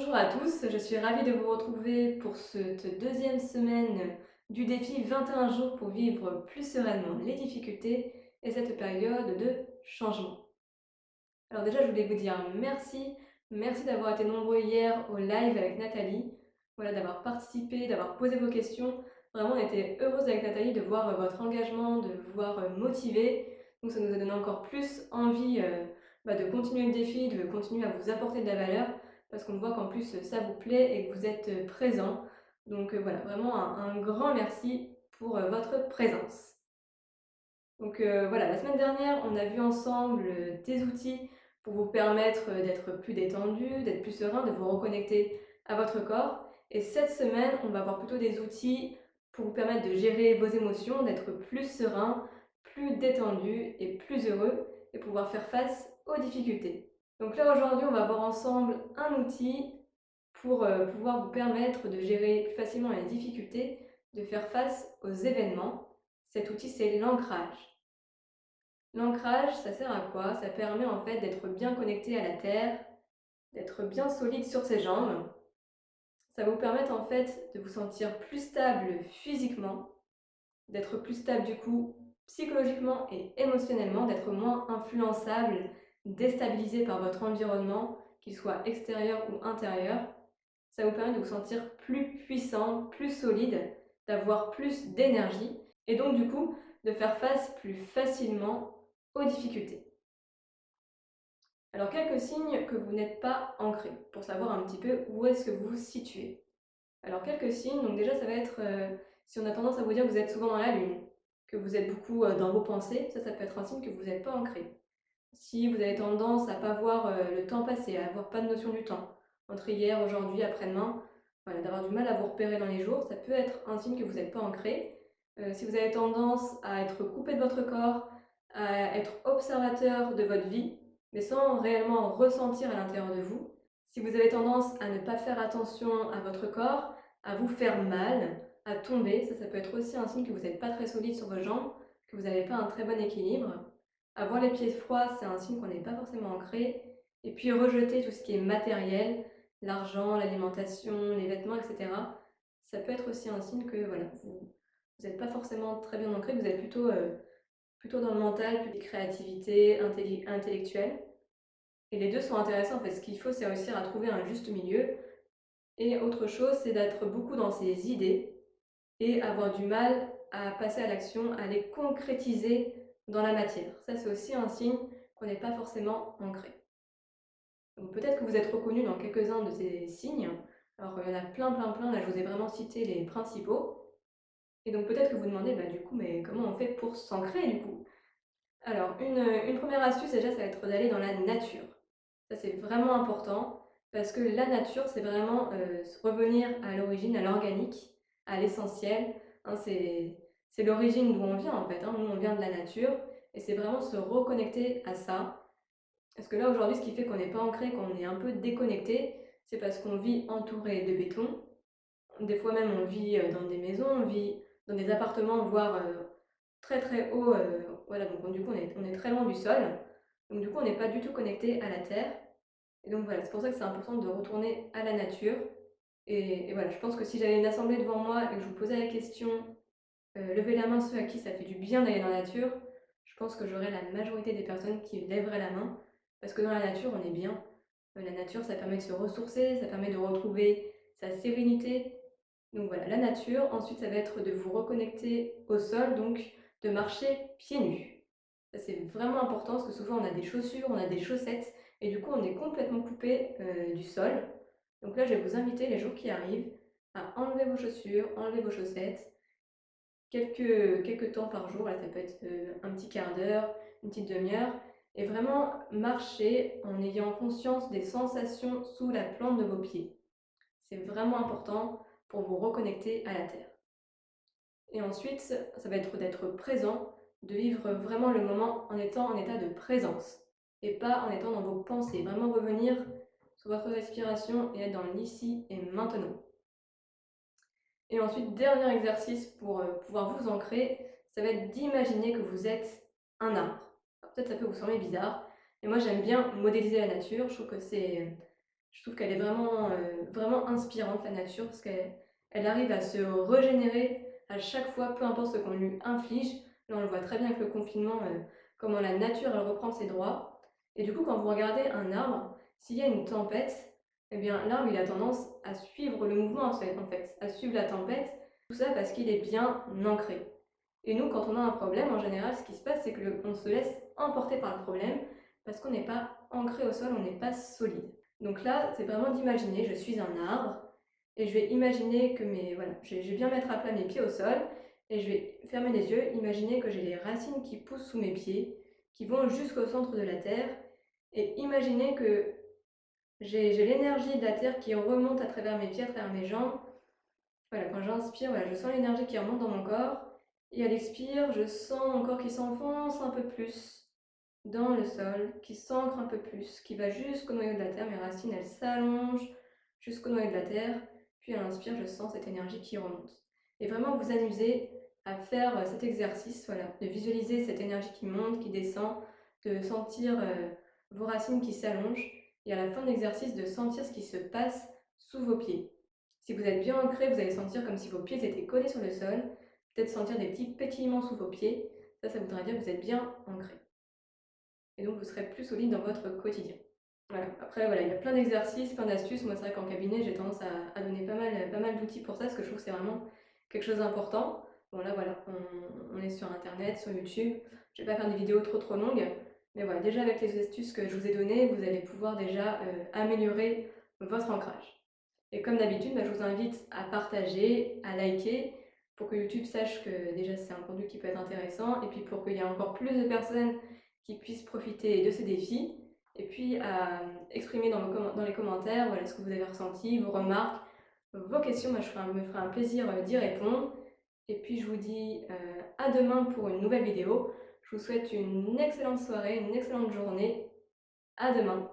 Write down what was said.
Bonjour à tous, je suis ravie de vous retrouver pour cette deuxième semaine du défi 21 jours pour vivre plus sereinement les difficultés et cette période de changement. Alors déjà, je voulais vous dire merci d'avoir été nombreux hier au live avec Nathalie, voilà, d'avoir participé, d'avoir posé vos questions. Vraiment, on était heureuse avec Nathalie de voir votre engagement, de vous voir motivé. Donc ça nous a donné encore plus envie de continuer le défi, de continuer à vous apporter de la valeur, parce qu'on voit qu'en plus ça vous plaît et que vous êtes présent. Donc voilà, vraiment un grand merci pour votre présence. Donc voilà, la semaine dernière, on a vu ensemble des outils pour vous permettre d'être plus détendu, d'être plus serein, de vous reconnecter à votre corps. Et cette semaine, on va voir plutôt des outils pour vous permettre de gérer vos émotions, d'être plus serein, plus détendu et plus heureux et pouvoir faire face aux difficultés. Donc là, aujourd'hui, on va voir ensemble un outil pour pouvoir vous permettre de gérer plus facilement les difficultés, de faire face aux événements. Cet outil, c'est l'ancrage. L'ancrage, ça sert à quoi? Ça permet en fait d'être bien connecté à la terre, d'être bien solide sur ses jambes. Ça va vous permettre en fait de vous sentir plus stable physiquement, d'être plus stable du coup psychologiquement et émotionnellement, d'être moins influençable, déstabilisé par votre environnement, qu'il soit extérieur ou intérieur. Ça vous permet de vous sentir plus puissant, plus solide, d'avoir plus d'énergie et donc du coup de faire face plus facilement aux difficultés. Alors, quelques signes que vous n'êtes pas ancré, pour savoir un petit peu où est-ce que vous vous situez. Alors, quelques signes, donc déjà, ça va être si on a tendance à vous dire que vous êtes souvent dans la lune, que vous êtes beaucoup dans vos pensées, ça peut être un signe que vous n'êtes pas ancré. Si vous avez tendance à ne pas voir le temps passer, à avoir pas de notion du temps, entre hier, aujourd'hui, après-demain, voilà, d'avoir du mal à vous repérer dans les jours, ça peut être un signe que vous n'êtes pas ancré. Si vous avez tendance à être coupé de votre corps, à être observateur de votre vie, mais sans réellement ressentir à l'intérieur de vous. Si vous avez tendance à ne pas faire attention à votre corps, à vous faire mal, à tomber, ça peut être aussi un signe que vous n'êtes pas très solide sur vos jambes, que vous n'avez pas un très bon équilibre. Avoir les pieds froids, c'est un signe qu'on n'est pas forcément ancré. Et puis rejeter tout ce qui est matériel, l'argent, l'alimentation, les vêtements, etc. Ça peut être aussi un signe que voilà, vous n'êtes pas forcément très bien ancré, que vous êtes plutôt dans le mental, plus de créativité intellectuelle. Et les deux sont intéressants. En fait, ce qu'il faut, c'est réussir à trouver un juste milieu. Et autre chose, c'est d'être beaucoup dans ses idées et avoir du mal à passer à l'action, à les concrétiser dans la matière. Ça, c'est aussi un signe qu'on n'est pas forcément ancré. Donc peut-être que vous êtes reconnu dans quelques-uns de ces signes. Alors il y en a plein, là je vous ai vraiment cité les principaux. Et donc peut-être que vous demandez, du coup, mais comment on fait pour s'ancrer du coup? Alors une première astuce déjà, ça va être d'aller dans la nature. Ça c'est vraiment important parce que la nature, c'est vraiment revenir à l'origine, à l'organique, à l'essentiel, hein, c'est l'origine d'où on vient en fait, hein. Nous on vient de la nature et c'est vraiment se reconnecter à ça. Parce que là aujourd'hui, ce qui fait qu'on n'est pas ancré, qu'on est un peu déconnecté, c'est parce qu'on vit entouré de béton. Des fois même on vit dans des maisons, on vit dans des appartements, voire très haut, voilà, donc du coup on est très loin du sol. Donc du coup on n'est pas du tout connecté à la terre. Et donc voilà, c'est pour ça que c'est important de retourner à la nature. Et voilà, je pense que si j'avais une assemblée devant moi et que je vous posais la question, levez la main ceux à qui ça fait du bien d'aller dans la nature, je pense que j'aurais la majorité des personnes qui lèveraient la main. Parce que dans la nature, on est bien. La nature, ça permet de se ressourcer, ça permet de retrouver sa sérénité. Donc voilà, la nature. Ensuite, ça va être de vous reconnecter au sol, donc de marcher pieds nus. Ça, c'est vraiment important parce que souvent, on a des chaussures, on a des chaussettes, et du coup, on est complètement coupé du sol. Donc là, je vais vous inviter les jours qui arrivent à enlever vos chaussures, enlever vos chaussettes, quelques temps par jour, là, ça peut être un petit quart d'heure, une petite demi-heure, et vraiment marcher en ayant conscience des sensations sous la plante de vos pieds. C'est vraiment important pour vous reconnecter à la terre. Et ensuite, ça va être d'être présent, de vivre vraiment le moment en étant en état de présence, et pas en étant dans vos pensées. Vraiment revenir sur votre respiration et être dans l'ici et maintenant. Et ensuite, dernier exercice pour pouvoir vous ancrer, ça va être d'imaginer que vous êtes un arbre. Alors, peut-être ça peut vous sembler bizarre, mais moi j'aime bien modéliser la nature, je trouve que Je trouve qu'elle est vraiment inspirante, la nature, parce qu'elle arrive à se régénérer à chaque fois, peu importe ce qu'on lui inflige. Là, on le voit très bien avec le confinement, comment la nature, elle reprend ses droits. Et du coup, quand vous regardez un arbre, s'il y a une tempête, eh bien, l'arbre, il a tendance à suivre le mouvement, en fait, à suivre la tempête. Tout ça parce qu'il est bien ancré. Et nous, quand on a un problème, en général, ce qui se passe, c'est qu'on se laisse emporter par le problème parce qu'on n'est pas ancré au sol, on n'est pas solide. Donc là, c'est vraiment d'imaginer, je suis un arbre et je vais imaginer que voilà, je vais bien mettre à plat mes pieds au sol et je vais fermer les yeux, imaginer que j'ai les racines qui poussent sous mes pieds, qui vont jusqu'au centre de la terre et imaginer que j'ai l'énergie de la terre qui remonte à travers mes pieds, à travers mes jambes. Voilà, quand j'inspire, voilà, je sens l'énergie qui remonte dans mon corps et à l'expire, je sens mon corps qui s'enfonce un peu plus dans le sol, qui s'ancre un peu plus, qui va jusqu'au noyau de la terre. Mes racines, elles s'allongent jusqu'au noyau de la terre. Puis à l'inspire, je sens cette énergie qui remonte. Et vraiment vous amuser à faire cet exercice, voilà, de visualiser cette énergie qui monte, qui descend, de sentir vos racines qui s'allongent et à la fin de l'exercice, de sentir ce qui se passe sous vos pieds. Si vous êtes bien ancré, vous allez sentir comme si vos pieds étaient collés sur le sol, peut-être sentir des petits pétillements sous vos pieds. Ça voudrait dire que vous êtes bien ancré. Et donc vous serez plus solide dans votre quotidien. Voilà. Après, voilà, il y a plein d'exercices, plein d'astuces. Moi, c'est vrai qu'en cabinet, j'ai tendance à donner pas mal d'outils pour ça, parce que je trouve que c'est vraiment quelque chose d'important. Bon, là, voilà, on est sur Internet, sur YouTube. Je ne vais pas faire des vidéos trop longues, mais voilà, déjà avec les astuces que je vous ai données, vous allez pouvoir déjà améliorer votre ancrage. Et comme d'habitude, je vous invite à partager, à liker, pour que YouTube sache que déjà c'est un contenu qui peut être intéressant, et puis pour qu'il y ait encore plus de personnes qui puissent profiter de ce défi, et puis à exprimer dans les commentaires voilà, ce que vous avez ressenti, vos remarques, vos questions. Moi, me ferai un plaisir d'y répondre. Et puis je vous dis à demain pour une nouvelle vidéo. Je vous souhaite une excellente soirée, une excellente journée. À demain.